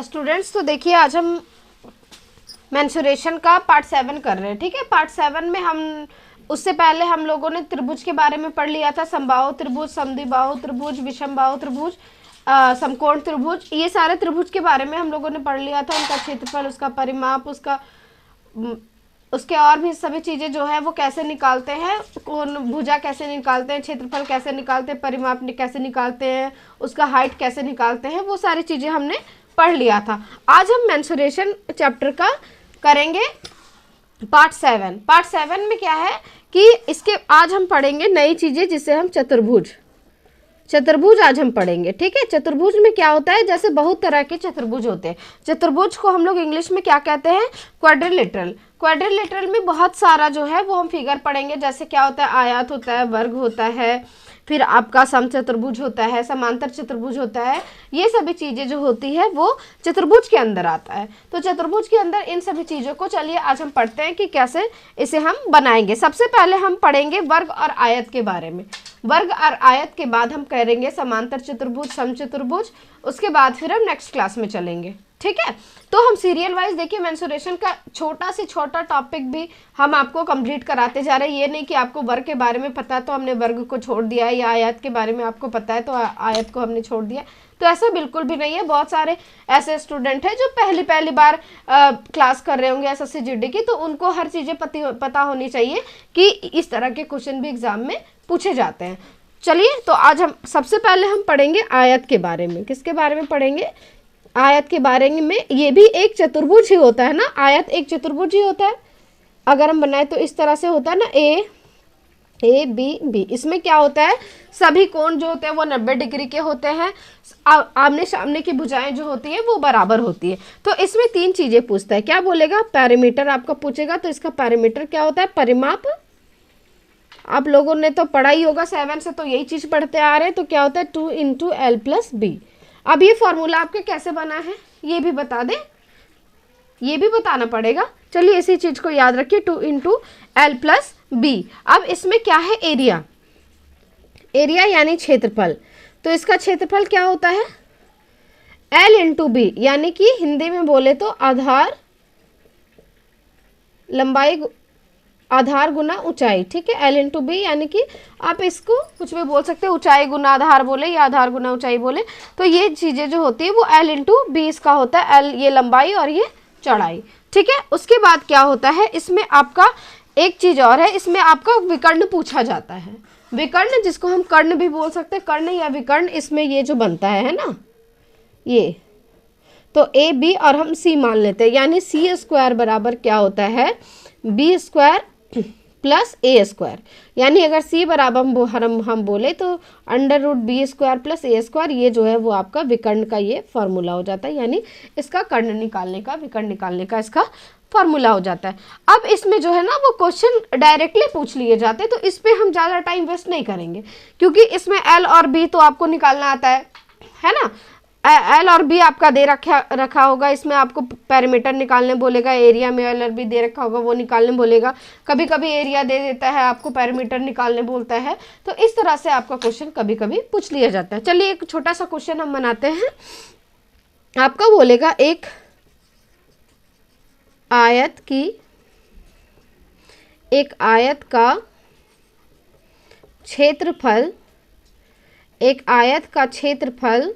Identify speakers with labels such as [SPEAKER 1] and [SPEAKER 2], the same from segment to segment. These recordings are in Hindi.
[SPEAKER 1] स्टूडेंट्स तो देखिए, आज हम मेंसुरेशन का पार्ट 7 कर रहे हैं। ठीक है, पार्ट 7 में हम उससे पहले हम लोगों ने त्रिभुज के बारे में पढ़ लिया था। समबाहु त्रिभुज, समद्विबाहु त्रिभुज, विषमबाहु त्रिभुज, समकोण त्रिभुज, ये सारे त्रिभुज के बारे में हम लोगों ने पढ़ लिया था। उनका क्षेत्रफल, उसका परिमाप, उसके और भी सभी चीज़ें जो है वो कैसे निकालते हैं, कौन भुजा कैसे निकालते हैं, क्षेत्रफल कैसे निकालते हैं, परिमाप कैसे निकालते हैं, उसका हाइट कैसे निकालते हैं, वो सारी चीज़ें हमने पढ़ लिया था। आज हम मेंसुरेशन चैप्टर का करेंगे पार्ट 7। पार्ट 7 में क्या है कि इसके आज हम पढ़ेंगे नई चीज़ें, जिसे हम चतुर्भुज आज हम पढ़ेंगे। ठीक है, चतुर्भुज में क्या होता है, जैसे बहुत तरह के चतुर्भुज होते हैं। चतुर्भुज को हम लोग इंग्लिश में क्या कहते हैं, क्वाड्रिलेटरल। क्वाड्रिलेटरल में बहुत सारा जो है वो हम फिगर पढ़ेंगे। जैसे क्या होता है, आयत होता है, वर्ग होता है, फिर आपका समचतुर्भुज होता है, समांतर चतुर्भुज होता है। ये सभी चीज़ें जो होती है वो चतुर्भुज के अंदर आता है। तो चतुर्भुज के अंदर इन सभी चीज़ों को चलिए आज हम पढ़ते हैं कि कैसे इसे हम बनाएंगे। सबसे पहले हम पढ़ेंगे वर्ग और आयत के बारे में। वर्ग और आयत के बाद हम करेंगे समांतर चतुर्भुज, समचतुर्भुज, उसके बाद फिर हम नेक्स्ट क्लास में चलेंगे। ठीक है, तो हम सीरियल वाइज देखिए, मेंसुरेशन का छोटा से छोटा टॉपिक भी हम आपको कंप्लीट कराते जा रहे हैं। ये नहीं कि आपको वर्ग के बारे में पता है तो हमने वर्ग को छोड़ दिया है, या आयत के बारे में आपको पता है तो आयत को हमने छोड़ दिया, तो ऐसा बिल्कुल भी नहीं है। बहुत सारे ऐसे स्टूडेंट हैं जो पहली बार क्लास कर रहे होंगे एसएससी जीडी की, तो उनको हर चीज़ें पता होनी चाहिए कि इस तरह के क्वेश्चन भी एग्जाम में पूछे जाते हैं। चलिए, तो आज हम सबसे पहले हम पढ़ेंगे आयत के बारे में। किसके बारे में पढ़ेंगे, आयत के बारे में। ये भी एक चतुर्भुज ही होता है ना, आयत एक चतुर्भुज ही होता है। अगर हम बनाए तो इस तरह से होता है ना, ए बी बी। इसमें क्या होता है, सभी कोण जो होते हैं वो 90 डिग्री के होते हैं। आमने सामने की भुजाएं जो होती है वो बराबर होती है। तो इसमें 3 चीजें पूछता है। क्या बोलेगा, पैरामीटर आपका पूछेगा। तो इसका पैरामीटर क्या होता है, परिमाप। आप लोगों ने तो पढ़ा ही होगा 7 से, तो यही चीज पढ़ते आ रहे हैं। तो क्या होता है, 2 × L + B। अब ये फॉर्मूला आपके कैसे बना है ये भी बता दें, ये भी बताना पड़ेगा। चलिए इसी चीज को याद रखिए, 2 × L + B। अब इसमें क्या है, एरिया। एरिया यानी क्षेत्रफल। तो इसका क्षेत्रफल क्या होता है, L × B, यानी कि हिंदी में बोले तो आधार लंबाई आधार गुना ऊंचाई। ठीक है, L × B, यानी कि आप इसको कुछ भी बोल सकते हैं, ऊंचाई गुना आधार बोले या आधार गुना ऊंचाई बोले। तो ये चीजें जो होती है वो L × B इसका होता है। L ये लंबाई और ये चौड़ाई। ठीक है, उसके बाद क्या होता है, इसमें आपका एक चीज और है, इसमें आपका विकर्ण पूछा जाता है। विकर्ण, जिसको हम कर्ण भी बोल सकते हैं, कर्ण या विकर्ण, इसमें ये जो बनता है ना, ये तो A B और हम C मान लेते हैं, यानी C² बराबर क्या होता है, B² + A²। यानी अगर C बराबर हम बोले तो √B² + A², ये जो है वो आपका विकर्ण का ये फॉर्मूला हो जाता है। यानी इसका कर्ण निकालने का, विकर्ण निकालने का इसका फॉर्मूला हो जाता है। अब इसमें जो है ना वो क्वेश्चन डायरेक्टली पूछ लिए जाते हैं, तो इस पे हम ज़्यादा टाइम वेस्ट नहीं करेंगे, क्योंकि इसमें L और B तो आपको निकालना आता है ना। L और B आपका दे रखा होगा। इसमें आपको पैरामीटर निकालने बोलेगा, एरिया में L और B दे रखा होगा वो निकालने बोलेगा। कभी कभी एरिया दे देता है, आपको पैरामीटर निकालने बोलता है। तो इस तरह से आपका क्वेश्चन कभी कभी पूछ लिया जाता है। चलिए एक छोटा सा क्वेश्चन हम बनाते हैं। आपका बोलेगा एक आयत का क्षेत्रफल,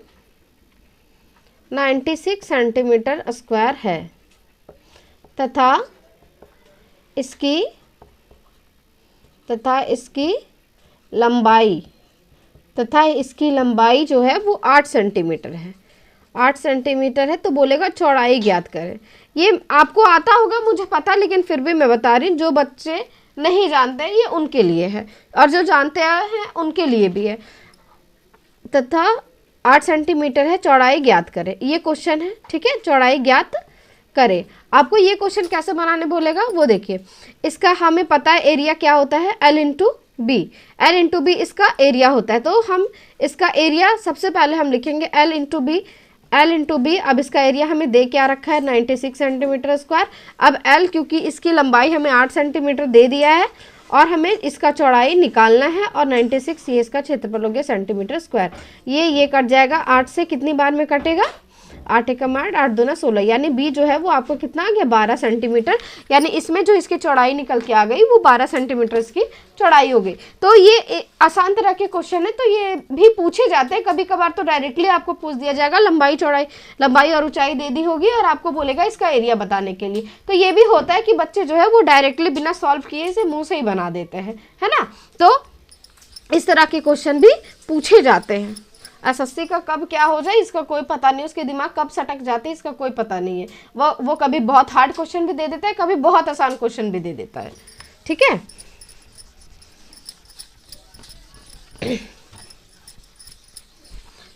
[SPEAKER 1] 96 सेंटीमीटर स्क्वायर है तथा इसकी लंबाई जो है वो 8 सेंटीमीटर है। 8 सेंटीमीटर है। तो बोलेगा चौड़ाई ज्ञात करें। ये आपको आता होगा मुझे पता, लेकिन फिर भी मैं बता रही हूँ, जो बच्चे नहीं जानते हैं ये उनके लिए है, और जो जानते हैं उनके लिए भी है। तथा 8 सेंटीमीटर है, चौड़ाई ज्ञात करें, ये क्वेश्चन है। ठीक है, चौड़ाई ज्ञात करें। आपको ये क्वेश्चन कैसे बनाने बोलेगा वो देखिए। इसका हमें पता है एरिया क्या होता है, L × B। L × B इसका एरिया होता है। तो हम इसका एरिया सबसे पहले हम लिखेंगे L × B। अब इसका एरिया हमें दे क्या रखा है, 96 सेंटीमीटर स्क्वायर। अब L, क्योंकि इसकी लंबाई हमें 8 सेंटीमीटर दे दिया है और हमें इसका चौड़ाई निकालना है, और 96 ये इसका क्षेत्रफल हो गया सेंटीमीटर स्क्वायर। ये कट जाएगा, 8 से कितनी बार में कटेगा, 8 एकम 8, 8 दूना 16, यानी बी जो है वो आपको कितना आ गया 12 सेंटीमीटर, यानी इसमें जो इसकी चौड़ाई निकल के आ गई वो 12 सेंटीमीटर इसकी चौड़ाई हो गई। तो ये आसान तरह के क्वेश्चन है, तो ये भी पूछे जाते हैं कभी कभार। तो डायरेक्टली आपको पूछ दिया जाएगा लंबाई चौड़ाई, लंबाई और ऊंचाई दे दी होगी और आपको बोलेगा इसका एरिया बताने के लिए। तो ये भी होता है कि बच्चे जो है वो डायरेक्टली बिना सॉल्व किए इसे मुंह से ही बना देते हैं, है ना। तो इस तरह के क्वेश्चन भी पूछे जाते हैं। एसएससी का कब क्या हो जाए इसका कोई पता नहीं, उसके दिमाग कब सटक जाते हैं इसका कोई पता नहीं है। वो कभी बहुत हार्ड क्वेश्चन भी दे देता है, कभी बहुत आसान क्वेश्चन भी दे देता है, ठीक है।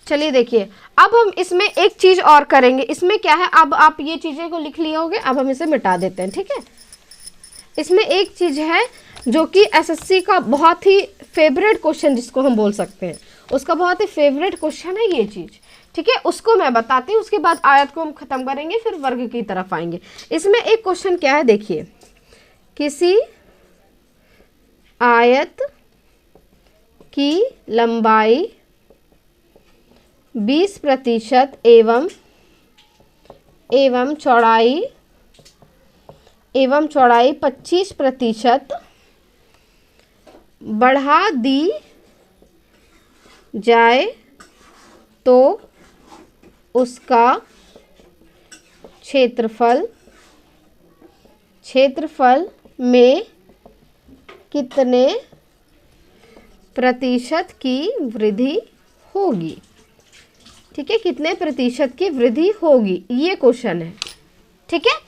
[SPEAKER 1] चलिए देखिए, अब हम इसमें एक चीज और करेंगे। इसमें क्या है, अब आप ये चीजें को लिख लिए होंगे, अब हम इसे मिटा देते हैं, ठीक है। इसमें एक चीज है जो कि एसएससी का बहुत ही फेवरेट क्वेश्चन जिसको हम बोल सकते हैं, उसका बहुत ही फेवरेट क्वेश्चन है ये चीज, ठीक है। उसको मैं बताती हूँ, उसके बाद आयत को हम खत्म करेंगे, फिर वर्ग की तरफ आएंगे। इसमें एक क्वेश्चन क्या है, देखिए, किसी आयत की लंबाई 20% एवं चौड़ाई 25% बढ़ा दी जाए तो उसका क्षेत्रफल में कितने प्रतिशत की वृद्धि होगी, ठीक है, कितने प्रतिशत की वृद्धि होगी, ये क्वेश्चन है, ठीक है।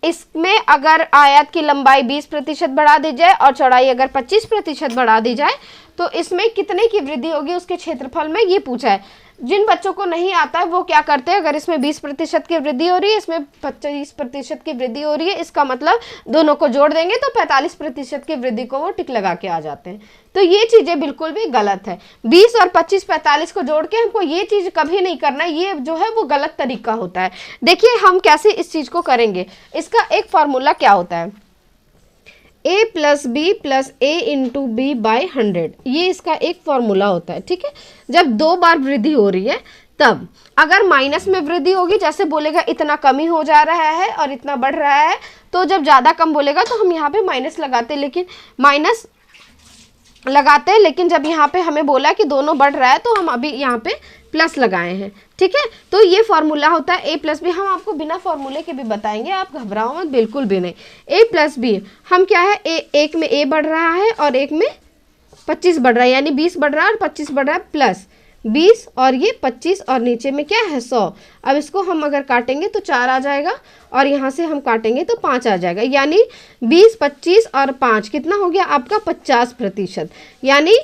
[SPEAKER 1] इसमें अगर आयत की लंबाई 20% बढ़ा दी जाए और चौड़ाई अगर 25% बढ़ा दी जाए तो इसमें कितने की वृद्धि होगी उसके क्षेत्रफल में, ये पूछा है। जिन बच्चों को नहीं आता है वो क्या करते हैं, अगर इसमें 20% की वृद्धि हो रही है, इसमें 25% की वृद्धि हो रही है, इसका मतलब दोनों को जोड़ देंगे तो 45% की वृद्धि को वो टिक लगा के आ जाते हैं। तो ये चीजें बिल्कुल भी गलत है। 20 और 25 45 को जोड़ के हमको ये चीज कभी नहीं करना, ये जो है वो गलत तरीका होता है। देखिए हम कैसे इस चीज को करेंगे, इसका एक फॉर्मूला क्या होता है, a + b + a × b / 100, ये इसका एक फॉर्मूला होता है, ठीक है। जब 2 बार वृद्धि हो रही है तब अगर माइनस में वृद्धि होगी, जैसे बोलेगा इतना कमी हो जा रहा है और इतना बढ़ रहा है, तो जब ज़्यादा कम बोलेगा तो हम यहाँ पे माइनस लगाते, लेकिन जब यहाँ पे हमें बोला कि दोनों बढ़ रहा है तो हम अभी यहाँ पे प्लस लगाए हैं, ठीक है। तो ये फॉर्मूला होता है a + b, हम आपको बिना फॉर्मूले के भी बताएंगे, आप घबराओ मत, बिल्कुल भी नहीं। a + b हम क्या है, एक में a बढ़ रहा है और एक में 25 बढ़ रहा है, यानी 20 बढ़ रहा है और 25 बढ़ रहा है, प्लस 20 और ये 25 और नीचे में क्या है 100। अब इसको हम अगर काटेंगे तो 4 आ जाएगा और यहाँ से हम काटेंगे तो 5 आ जाएगा, यानी 20 25 और 5 कितना हो गया आपका 50%। यानी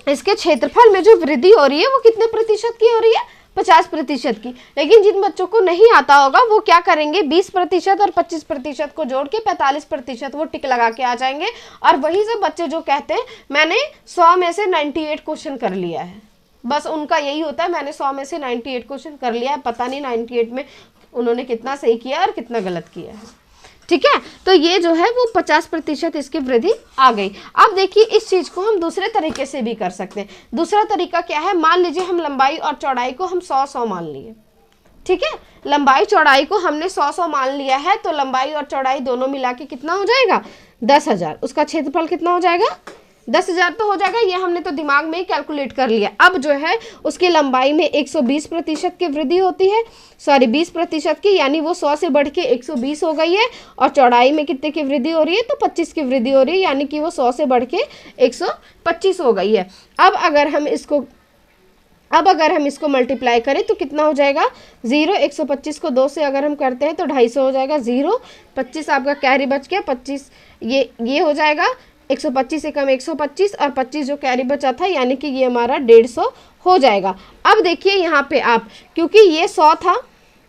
[SPEAKER 1] इसके क्षेत्रफल में जो वृद्धि हो रही है वो कितने प्रतिशत की हो रही है, 50% की। लेकिन जिन बच्चों को नहीं आता होगा वो क्या करेंगे, 20% और 25% को जोड़ के 45% वो टिक लगा के आ जाएंगे। और वही सब बच्चे जो कहते हैं मैंने 100 में से 98 क्वेश्चन कर लिया है, बस उनका यही होता है, मैंने 100 में से 98 क्वेश्चन कर लिया है, पता नहीं 98 में उन्होंने कितना सही किया और कितना गलत किया है, ठीक है। तो ये जो है वो 50% इसकी वृद्धि आ गई। अब देखिए इस चीज को हम दूसरे तरीके से भी कर सकते हैं। दूसरा तरीका क्या है, मान लीजिए हम लंबाई और चौड़ाई को हम 100 मान लिए, ठीक है, लंबाई चौड़ाई को हमने 100 मान लिया है, तो लंबाई और चौड़ाई दोनों मिला के कितना हो जाएगा 10,000, उसका क्षेत्रफल कितना हो जाएगा 10,000 तो हो जाएगा, ये हमने तो दिमाग में ही कैलकुलेट कर लिया। अब जो है उसकी लंबाई में 120% की वृद्धि होती है, सॉरी 20% की, यानी वो 100 से बढ़ के 120 हो गई है। और चौड़ाई में कितने की वृद्धि हो रही है, तो 25 की वृद्धि हो रही है, यानी कि वो 100 से बढ़ के 125 हो गई है। अब अगर हम इसको मल्टीप्लाई करें तो कितना हो जाएगा 0, 125 को 2 से अगर हम करते हैं तो 250 हो जाएगा, 0 25 आपका कैरी बच गया, 25 ये हो जाएगा, 125 से कम 125 और 25 जो कैरी बचा था, यानी कि ये हमारा 150 हो जाएगा। अब देखिए यहाँ पे आप, क्योंकि ये 100 था,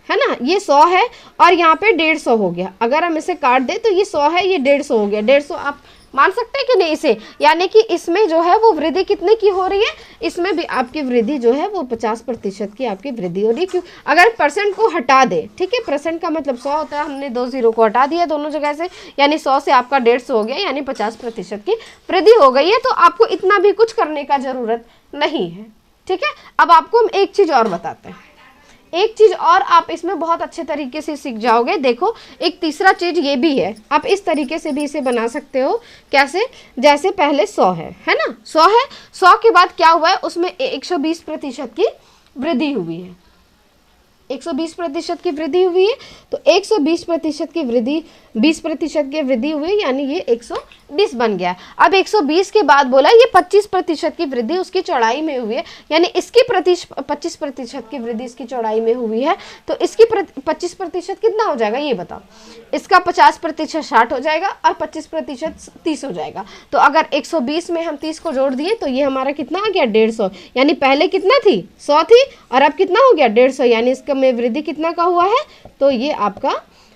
[SPEAKER 1] है ना, ये 100 है और यहाँ पे 150 हो गया, अगर हम इसे काट दें तो ये 100 है, ये 150 हो गया, 150 आप मान सकते हैं कि नहीं इसे, यानी कि इसमें जो है वो वृद्धि कितने की हो रही है, इसमें भी आपकी वृद्धि जो है वो 50% की आपकी वृद्धि हो रही है। क्यों, अगर परसेंट को हटा दे, ठीक है, परसेंट का मतलब 100 होता है, हमने 2 0 को हटा दिया दोनों जगह से, यानी 100 से आपका 150 हो गया, यानी 50% की वृद्धि हो गई है। तो आपको इतना भी कुछ करने का जरूरत नहीं है, ठीक है। अब आपको हम एक चीज और बताते हैं, एक चीज और आप इसमें बहुत अच्छे तरीके से सीख जाओगे। देखो एक तीसरा चीज ये भी है, आप इस तरीके से भी इसे बना सकते हो। कैसे? जैसे पहले 100 है ना, 100 है, 100 के बाद क्या हुआ है, उसमें 120% की वृद्धि हुई है, 120% की वृद्धि हुई है। तो 120% की वृद्धि, 20% की वृद्धि हुई, यानी ये 120 बन गया। अब 120 के बाद बोला ये 25% की वृद्धि उसकी चौड़ाई में हुई है, यानी इसकी 25% की वृद्धि इसकी चौड़ाई में हुई है। तो इसकी 25% कितना हो जाएगा ये बताओ? इसका 50% 60 हो जाएगा और 25% 30 हो जाएगा। तो अगर 120 में हम 30 को जोड़ दिए तो ये हमारा कितना आ गया? 150। यानी पहले कितना थी? 100 थी, और अब कितना हो गया? 150। यानी इसका में वृद्धि कितना का हुआ है? तो ये आपका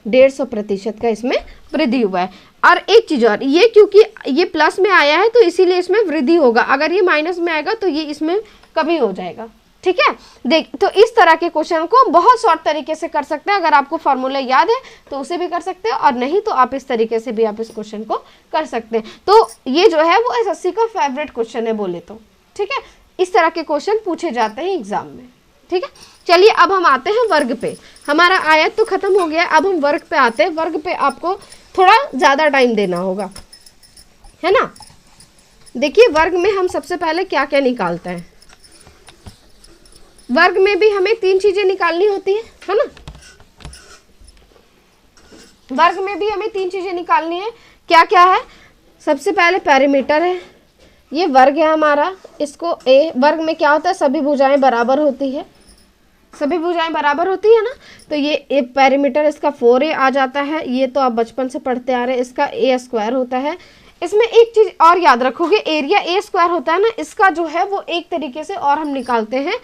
[SPEAKER 1] 150% का इसमें वृद्धि हुआ है। और एक चीज और, ये क्योंकि ये प्लस में आया है तो इसीलिए इसमें वृद्धि होगा, अगर ये माइनस में आएगा तो ये इसमें कमी हो जाएगा। ठीक है, देख तो इस तरह के क्वेश्चन को बहुत शॉर्ट तरीके से कर सकते हैं। अगर आपको फॉर्मूला याद है तो उसे भी कर सकते हैं, और नहीं तो आप इस तरीके से भी आप इस क्वेश्चन को कर सकते हैं। तो ये जो है वो एसएससी का फेवरेट क्वेश्चन है बोले तो। ठीक है, इस तरह के क्वेश्चन पूछे जाते हैं एग्जाम में। ठीक है, चलिए अब हम आते हैं वर्ग पे। हमारा आयत तो खत्म हो गया, अब हम वर्ग पे आते हैं। वर्ग पे आपको थोड़ा ज्यादा टाइम देना होगा, है ना। देखिए वर्ग में हम सबसे पहले क्या क्या निकालते हैं। वर्ग में भी हमें 3 चीजें निकालनी होती है ना। वर्ग में भी हमें 3 चीजें निकालनी है। क्या क्या है? सबसे पहले पैरामीटर है, ये वर्ग है हमारा, इसको ए। वर्ग में क्या होता है? सभी भुजाएं बराबर होती है, सभी भुजाएं बराबर होती है ना। तो ये पैरामीटर इसका 4a आ जाता है, ये तो आप बचपन से पढ़ते आ रहे हैं। इसका a² होता है। इसमें एक चीज और याद रखोगे, एरिया a² होता है ना, इसका जो है वो एक तरीके से और हम निकालते हैं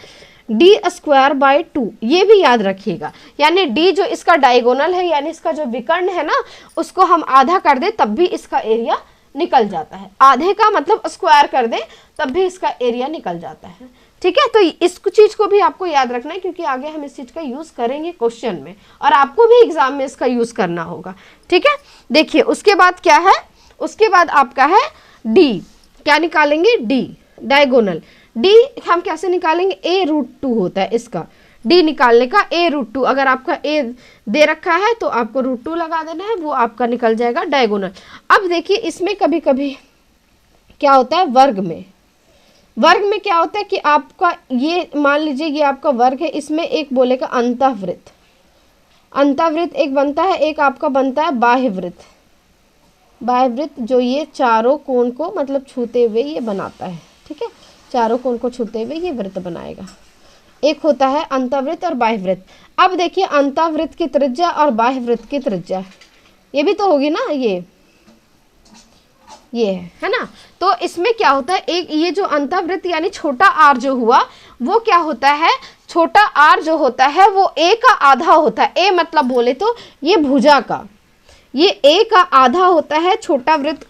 [SPEAKER 1] d²/2, ये भी याद रखिएगा। यानी d जो इसका डायगोनल है, यानी इसका जो विकर्ण है ना, उसको हम आधा कर दे तब भी इसका एरिया निकल जाता है। आधे का मतलब स्क्वायर कर दे तब भी इसका एरिया निकल जाता है। ठीक है, तो इस चीज को भी आपको याद रखना है, क्योंकि आगे हम इस चीज का यूज करेंगे क्वेश्चन में, और आपको भी एग्जाम में इसका यूज करना होगा। ठीक है, देखिए उसके बाद क्या है? उसके बाद आपका है डी। क्या निकालेंगे? D, diagonal. डी हम कैसे निकालेंगे? a√2 होता है इसका। डी निकालने का a√2, अगर आपका a दे रखा है तो आपको √2 लगा देना है, वो आपका निकल जाएगा डायगोनल। अब देखिए इसमें कभी कभी क्या होता है वर्ग में, वर्ग में क्या होता है कि आपका ये मान लीजिए ये आपका वर्ग है, इसमें एक बोलेगा अंतःवृत्त, अंतःवृत्त एक बनता है, एक आपका बनता है बाह्यवृत्त। बाह्यवृत्त जो ये चारों कोण को मतलब छूते हुए ये बनाता है। ठीक है, चारों कोण को छूते हुए ये वृत्त बनाएगा। एक होता है अंतःवृत्त और बाह्यवृत्त। अब देखिए अंतःवृत्त की त्रिज्या और बाह्यवृत्त की त्रिज्या ये भी तो होगी ना, ये है ना। तो इसमें क्या होता है, एक ये जो अंतःवृत्त यानी छोटा आर जो हुआ वो क्या होता है, छोटा आर जो होता है वो a का आधा होता है। a मतलब बोले तो ये भुजा का, ये a का आधा होता है। छोटा वृत्त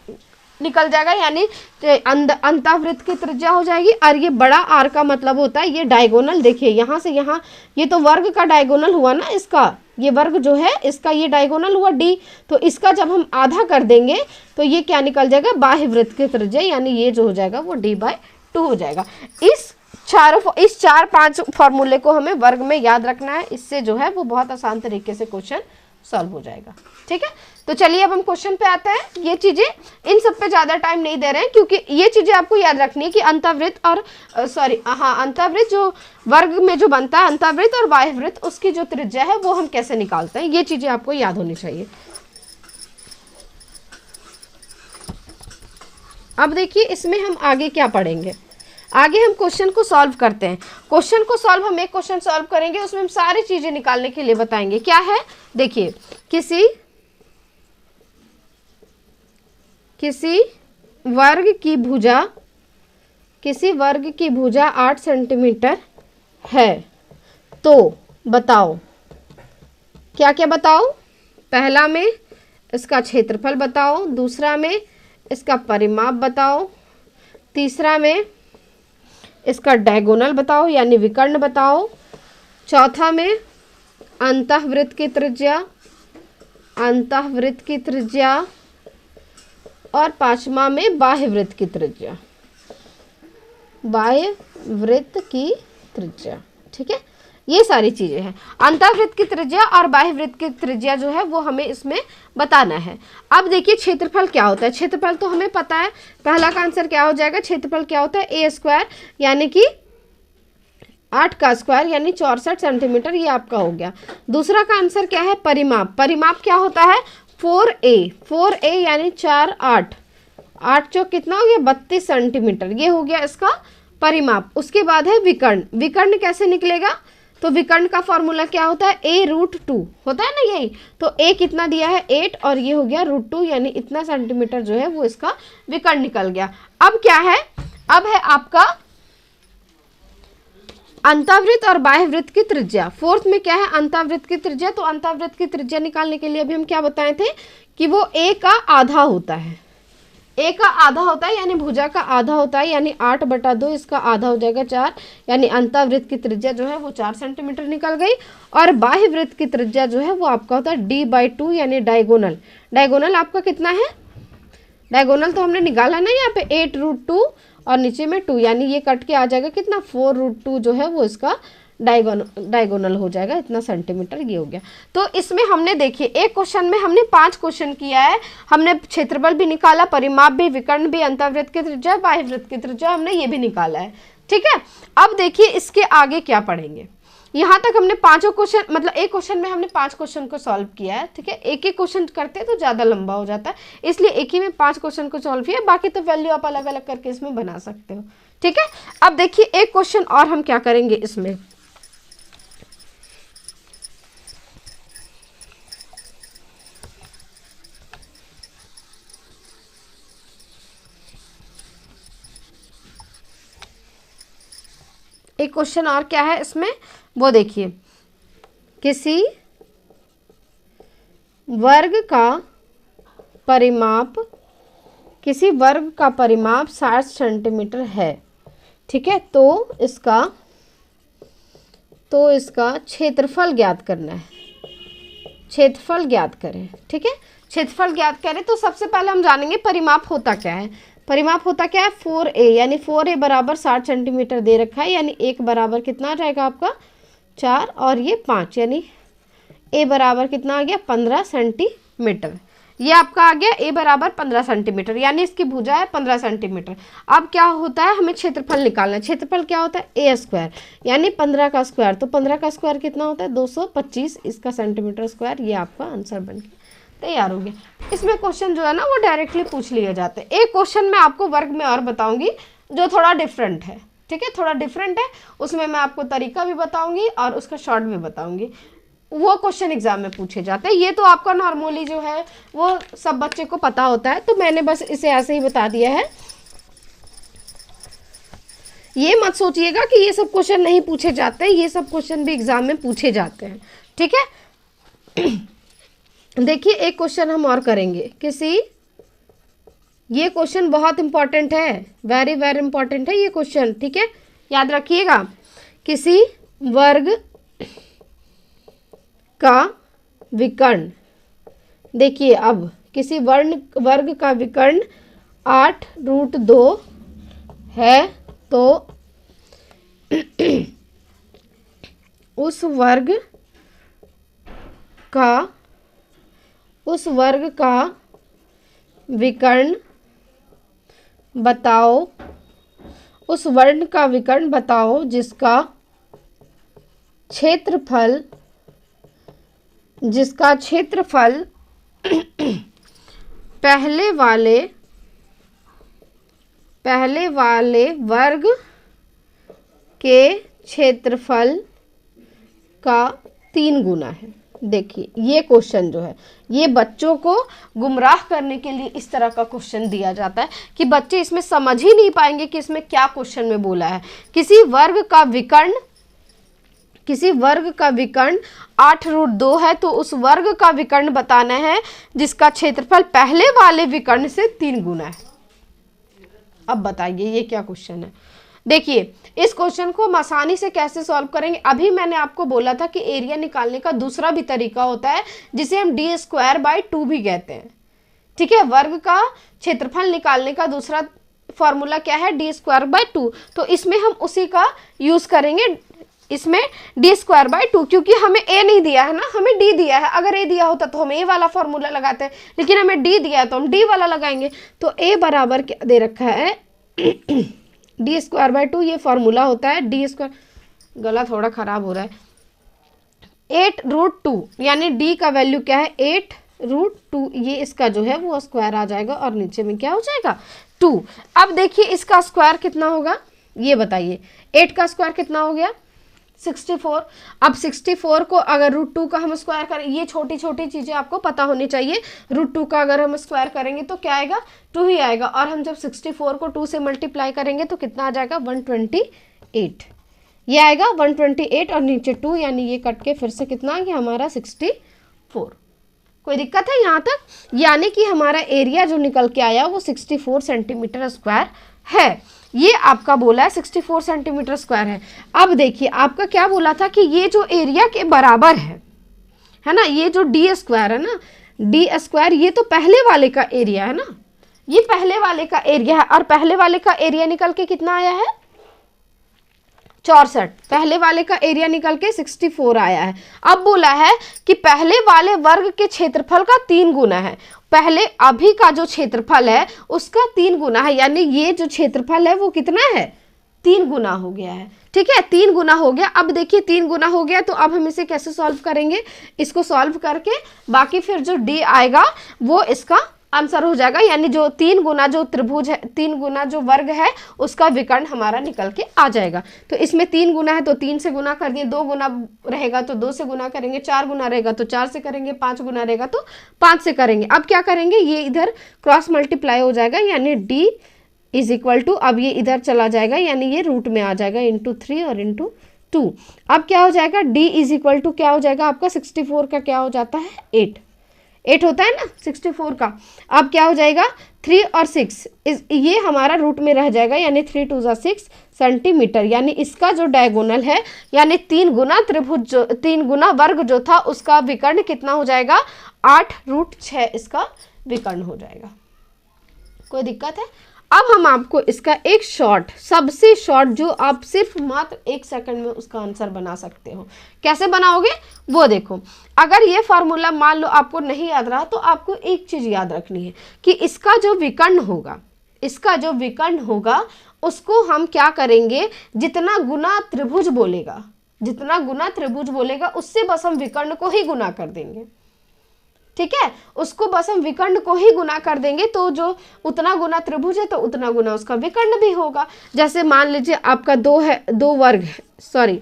[SPEAKER 1] निकल जाएगा, यानी अंतःवृत्त की त्रिज्या हो जाएगी। और ये बड़ा आर का मतलब होता है ये डायगोनल। देखिए यहाँ से यहाँ ये तो वर्ग का डायगोनल हुआ ना, इसका ये वर्ग जो है इसका ये डायगोनल हुआ डी। तो इसका जब हम आधा कर देंगे तो ये क्या निकल जाएगा, बाह्यवृत्त की त्रिज्या, यानी ये जो हो जाएगा वो d/2 हो जाएगा। इस 4-5 फॉर्मूले को हमें वर्ग में याद रखना है, इससे जो है वो बहुत आसान तरीके से क्वेश्चन सॉल्व हो जाएगा। ठीक है, तो चलिए अब हम क्वेश्चन पे आते हैं। ये चीजें इन सब पे ज्यादा टाइम नहीं दे रहे हैं, क्योंकि ये चीजें आपको याद रखनी है कि अंतःवृत्त और अंतःवृत्त जो वर्ग में जो बनता है, अंतःवृत्त और बाह्यवृत्त, उसकी जो त्रिज्या है वो हम कैसे निकालते हैं, ये चीजें आपको याद होनी चाहिए। अब देखिए इसमें हम आगे क्या पढ़ेंगे। आगे हम क्वेश्चन को सॉल्व करते हैं। क्वेश्चन को सॉल्व, हम एक क्वेश्चन सॉल्व करेंगे, उसमें हम सारी चीजें निकालने के लिए बताएंगे। क्या है, देखिए किसी वर्ग की भुजा 8 सेंटीमीटर है, तो बताओ क्या क्या बताओ। पहला में इसका क्षेत्रफल बताओ, दूसरा में इसका परिमाप बताओ, तीसरा में इसका डायगोनल बताओ यानी विकर्ण बताओ, चौथा में अंतःवृत्त की त्रिज्या और पांचवा में बाह्यवृत्त की त्रिज्या। ठीक है, ये सारी चीजें हैं। अंतःवृत्त की त्रिज्या और बाह्यवृत्त की त्रिज्या जो है वो हमें इसमें बताना है। अब देखिए क्षेत्रफल क्या होता है। क्षेत्रफल तो हमें पता है, पहला का आंसर क्या हो जाएगा, क्षेत्रफल क्या होता है ए स्क्वायर यानी कि 8 का स्क्वायर यानी 64 सेंटीमीटर, ये आपका हो गया। दूसरा का आंसर क्या है, परिमाप। परिमाप क्या होता है 4a यानी 4 8 8 चौक कितना हो गया 32 सेंटीमीटर, ये हो गया इसका परिमाप। उसके बाद है विकर्ण। विकर्ण कैसे निकलेगा, तो विकर्ण का फॉर्मूला क्या होता है a√2 होता है ना, यही तो a कितना दिया है 8 और ये हो गया √2 यानी इतना सेंटीमीटर जो है वो इसका विकर्ण निकल गया। अब क्या है, अब है आपका अंतःवृत्त और बाह्यवृत्त की त्रिज्या। फोर्थ में क्या है अंतःवृत्त की त्रिज्या। तो अंतःवृत्त की त्रिज्या निकालने के लिए अभी हम क्या बताए थे कि वो a का आधा होता है, a का आधा होता है यानी भुजा का आधा होता है, यानी 8/2 इसका आधा हो जाएगा 4, यानी अंतःवृत्त की त्रिज्या जो है वो 4 सेंटीमीटर निकल गई। और बाह्यवृत्त की त्रिज्या जो है वो आपका होता है d/2 यानी डायगोनल। डायगोनल आपका कितना है, डायगोनल तो हमने निकाला ना यहाँ पे 8√2 और नीचे में 2 यानी ये कट के आ जाएगा कितना 4√2 जो है वो इसका डायगोनल हो जाएगा इतना सेंटीमीटर, ये हो गया। तो इसमें हमने देखिए एक क्वेश्चन में हमने 5 क्वेश्चन किया है, हमने क्षेत्रफल भी निकाला, परिमाप भी, विकर्ण भी, अंतःवृत्त की त्रिज्या, बाह्यवृत्त की त्रिज्या हमने ये भी निकाला है। ठीक है, अब देखिए इसके आगे क्या पढ़ेंगे। यहाँ तक हमने पांचों क्वेश्चन, मतलब एक क्वेश्चन में हमने 5 क्वेश्चन को सॉल्व किया है। ठीक है, एक एक क्वेश्चन करते हैं तो ज्यादा लंबा हो जाता है, इसलिए एक ही में 5 क्वेश्चन को सॉल्व किया, बाकी तो वैल्यू आप अलग अलग करके इसमें बना सकते हो। ठीक है, अब देखिए एक क्वेश्चन और हम क्या करेंगे इसमें। एक क्वेश्चन और क्या है इसमें वो देखिए, किसी वर्ग का परिमाप, किसी वर्ग का परिमाप 60 सेंटीमीटर है। ठीक है, तो इसका क्षेत्रफल ज्ञात करना है, क्षेत्रफल ज्ञात करें। ठीक है, क्षेत्रफल ज्ञात करें तो सबसे पहले हम जानेंगे परिमाप होता क्या है। परिमाप होता क्या है 4a यानी 4a बराबर 60 सेंटीमीटर दे रखा है, यानी 1 बराबर कितना आ जाएगा आपका 4 और ये 5 यानी a बराबर कितना आ गया 15 सेंटीमीटर। ये आपका आ गया a बराबर 15 सेंटीमीटर यानी इसकी भुजा है 15 सेंटीमीटर। अब क्या होता है हमें क्षेत्रफल निकालना है। क्षेत्रफल क्या होता है a स्क्वायर यानी 15 का स्क्वायर, तो 15 का स्क्वायर कितना होता है 225 इसका सेंटीमीटर स्क्वायर। ये आपका आंसर बन गया, तैयार हो गया। इसमें क्वेश्चन जो है ना वो डायरेक्टली पूछ लिए जाते हैं। एक क्वेश्चन मैं आपको वर्ग में और बताऊंगी जो थोड़ा डिफरेंट है। ठीक है, थोड़ा डिफरेंट है, उसमें मैं आपको तरीका भी बताऊंगी और उसका शॉर्ट भी बताऊंगी। वो क्वेश्चन एग्जाम में पूछे जाते हैं। ये तो आपका नॉर्मली जो है वो सब बच्चे को पता होता है, तो मैंने बस इसे ऐसे ही बता दिया है। ये मत सोचिएगा कि ये सब क्वेश्चन नहीं पूछे जाते हैं, ये सब क्वेश्चन भी एग्जाम में पूछे जाते हैं। ठीक है, देखिए एक क्वेश्चन हम और करेंगे। ये क्वेश्चन बहुत इंपॉर्टेंट है, वेरी वेरी इंपॉर्टेंट है ये क्वेश्चन। ठीक है, याद रखिएगा। किसी वर्ग का विकर्ण, देखिए अब किसी वर्ग का विकर्ण 8√2 है, तो उस वर्ग का विकर्ण बताओ, उस वर्ग का विकर्ण बताओ जिसका क्षेत्रफल पहले वाले वर्ग के क्षेत्रफल का 3 गुना है। देखिए ये क्वेश्चन जो है ये बच्चों को गुमराह करने के लिए इस तरह का क्वेश्चन दिया जाता है कि बच्चे इसमें समझ ही नहीं पाएंगे कि इसमें क्या क्वेश्चन में बोला है। किसी वर्ग का विकर्ण 8√2 है, तो उस वर्ग का विकर्ण बताना है जिसका क्षेत्रफल पहले वाले विकर्ण से 3 गुना है। अब बताइए ये क्या क्वेश्चन है। देखिए इस क्वेश्चन को हम आसानी से कैसे सॉल्व करेंगे। अभी मैंने आपको बोला था कि एरिया निकालने का दूसरा भी तरीका होता है जिसे हम d²/2 भी कहते हैं। ठीक है, वर्ग का क्षेत्रफल निकालने का दूसरा फॉर्मूला क्या है d²/2, तो इसमें हम उसी का यूज करेंगे इसमें d²/2, क्योंकि हमें a नहीं दिया है ना, हमें d दिया है। अगर a दिया होता तो हम a वाला फॉर्मूला लगाते हैं, लेकिन हमें d दिया है तो हम d वाला लगाएंगे। तो a बराबर क्या दे रखा है d²/2, ये फॉर्मूला होता है d²। गला थोड़ा खराब हो रहा है। 8√2, यानी d का वैल्यू क्या है 8√2, ये इसका जो है वो स्क्वायर आ जाएगा और नीचे में क्या हो जाएगा 2। अब देखिए इसका स्क्वायर कितना होगा, ये बताइए। 8 का स्क्वायर कितना हो गया 64। अब 64 को अगर √2 का हम स्क्वायर करें, ये छोटी छोटी चीजें आपको पता होनी चाहिए। √2 का अगर हम स्क्वायर करेंगे तो क्या आएगा 2 ही आएगा, और हम जब 64 को 2 से मल्टीप्लाई करेंगे तो कितना आ जाएगा 128, ये आएगा 128 और नीचे 2, यानी ये कट के फिर से कितना आ गया हमारा 64। कोई दिक्कत है यहाँ तक? यानी कि हमारा एरिया जो निकल के आया वो 64 सेंटीमीटर स्क्वायर है। ये आपका बोला है 64 सेंटीमीटर स्क्वायर है। अब देखिए आपका क्या बोला था कि ये जो एरिया के बराबर है ना, ये जो d² है ना, d², ये तो पहले वाले का एरिया है ना, ये पहले वाले का एरिया है, और पहले वाले का एरिया निकल के कितना आया है 64। पहले वाले का एरिया निकल के 64 आया है। अब बोला है कि पहले वाले वर्ग के क्षेत्रफल का 3 गुना है। पहले अभी का जो क्षेत्रफल है उसका 3 गुना है, यानी ये जो क्षेत्रफल है वो कितना है 3 गुना हो गया है। ठीक है, 3 गुना हो गया। अब देखिए 3 गुना हो गया तो अब हम इसे कैसे सॉल्व करेंगे, इसको सॉल्व करके बाकी फिर जो d आएगा वो इसका आंसर हो जाएगा, यानी जो 3 गुना जो त्रिभुज है, 3 गुना जो वर्ग है उसका विकर्ण हमारा निकल के आ जाएगा। तो इसमें 3 गुना है तो 3 से गुना कर दिए, 2 गुना रहेगा तो 2 से गुना करेंगे, 4 गुना रहेगा तो 4 से करेंगे, 5 गुना रहेगा तो 5 से करेंगे। अब क्या करेंगे, ये इधर क्रॉस मल्टीप्लाई हो जाएगा, यानी d = अब ये इधर चला जाएगा, यानी ये रूट में आ जाएगा ×3 और ×2। अब क्या हो जाएगा d = क्या हो जाएगा आपका 64 का क्या हो जाता है 8 होता है ना 64 का। अब क्या हो जाएगा 3 और 6 ये हमारा रूट में रह जाएगा, यानी 3 × 2 = 6 सेंटीमीटर, यानी इसका जो डायगोनल है, यानी 3 गुना त्रिभुज 3 गुना वर्ग जो था उसका विकर्ण कितना हो जाएगा 8√6 इसका विकर्ण हो जाएगा। कोई दिक्कत है? अब हम आपको इसका एक शॉर्ट, सबसे शॉर्ट, जो आप सिर्फ मात्र 1 सेकंड में उसका आंसर बना सकते हो, कैसे बनाओगे वो देखो। अगर ये फॉर्मूला मान लो आपको नहीं याद रहा तो आपको एक चीज याद रखनी है कि इसका जो विकर्ण होगा, इसका जो विकर्ण होगा उसको हम क्या करेंगे, जितना गुना त्रिभुज बोलेगा, जितना गुना त्रिभुज बोलेगा उससे बस हम विकर्ण को ही गुना कर देंगे। ठीक है, उसको बस हम विकर्ण को ही गुना कर देंगे, तो जो उतना गुना त्रिभुज है तो उतना गुना उसका विकर्ण भी होगा। जैसे मान लीजिए आपका 2 है, 2 वर्ग है, सॉरी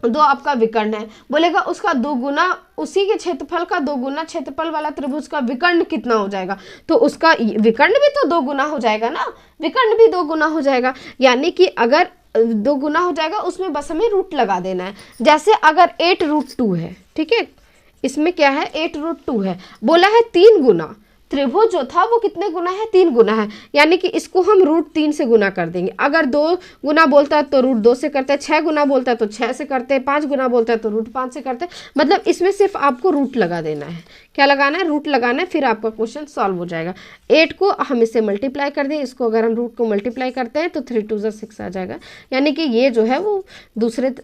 [SPEAKER 1] 2 आपका विकर्ण है, बोलेगा उसका 2 गुना, उसी के क्षेत्रफल का 2 गुना क्षेत्रफल वाला त्रिभुज का विकर्ण कितना हो जाएगा, तो उसका विकर्ण भी तो 2 गुना हो जाएगा ना, विकर्ण भी 2 गुना हो जाएगा। यानी कि अगर 2 गुना हो जाएगा उसमें बस हमें रूट लगा देना है। जैसे अगर 8√2 है, ठीक है, इसमें क्या है 8√2 है, बोला है 3 गुना, त्रिभुज जो था वो कितने गुना है 3 गुना है, यानी कि इसको हम √3 से गुना कर देंगे। अगर 2 गुना बोलता है तो √2 से करते हैं, 6 गुना बोलता है तो 6 से करते हैं, 5 गुना बोलता है तो √5 से करते हैं। मतलब इसमें सिर्फ आपको रूट लगा देना है। क्या लगाना है, रूट लगाना है, फिर आपका क्वेश्चन सॉल्व हो जाएगा। 8 को हम इससे मल्टीप्लाई कर दें, इसको अगर हम रूट को मल्टीप्लाई करते हैं तो 3 × 2 = 6 आ जाएगा, यानी कि ये जो है वो दूसरे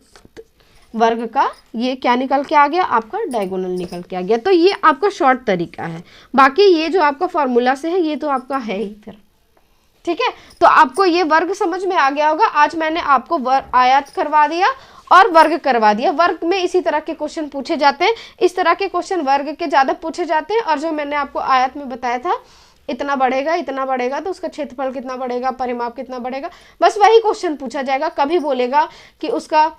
[SPEAKER 1] वर्ग का ये क्या निकल के आ गया, आपका डायगोनल निकल के आ गया। तो ये आपका शॉर्ट तरीका है। बाकी ये जो आपका फॉर्मूला से है ये तो आपका है ही फिर। ठीक है, तो आपको ये वर्ग समझ में आ गया होगा। आज मैंने आपको आयत करवा दिया और वर्ग करवा दिया। वर्ग में इसी तरह के क्वेश्चन पूछे जाते हैं, इस तरह के क्वेश्चन वर्ग के ज़्यादा पूछे जाते हैं। और जो मैंने आपको आयत में बताया था इतना बढ़ेगा तो उसका क्षेत्रफल कितना बढ़ेगा, परिमाप कितना बढ़ेगा, बस वही क्वेश्चन पूछा जाएगा। कभी बोलेगा कि उसका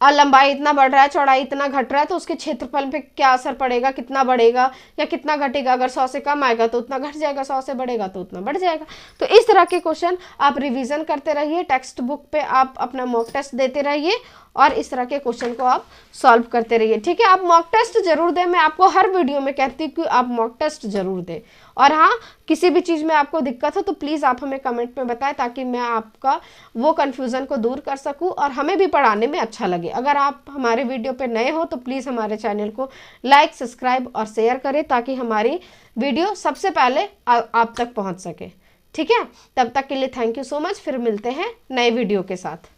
[SPEAKER 1] लंबाई इतना बढ़ रहा है, चौड़ाई इतना घट रहा है, तो उसके क्षेत्रफल पे क्या असर पड़ेगा, कितना बढ़ेगा या कितना घटेगा। अगर 100 से कम आएगा तो उतना घट जाएगा, 100 से बढ़ेगा तो उतना बढ़ जाएगा। तो इस तरह के क्वेश्चन आप रिवीजन करते रहिए, टेक्स्ट बुक पे आप अपना मॉक टेस्ट देते रहिए और इस तरह के क्वेश्चन को आप सॉल्व करते रहिए। ठीक है, आप मॉक टेस्ट जरूर दें। मैं आपको हर वीडियो में कहती हूँ कि आप मॉक टेस्ट जरूर दें। और हाँ, किसी भी चीज़ में आपको दिक्कत हो तो प्लीज़ आप हमें कमेंट में बताएं, ताकि मैं आपका वो कन्फ्यूज़न को दूर कर सकूं और हमें भी पढ़ाने में अच्छा लगे। अगर आप हमारे वीडियो पे नए हो तो प्लीज़ हमारे चैनल को लाइक, सब्सक्राइब और शेयर करें, ताकि हमारी वीडियो सबसे पहले आप तक पहुँच सके। ठीक है, तब तक के लिए थैंक यू सो मच। फिर मिलते हैं नए वीडियो के साथ।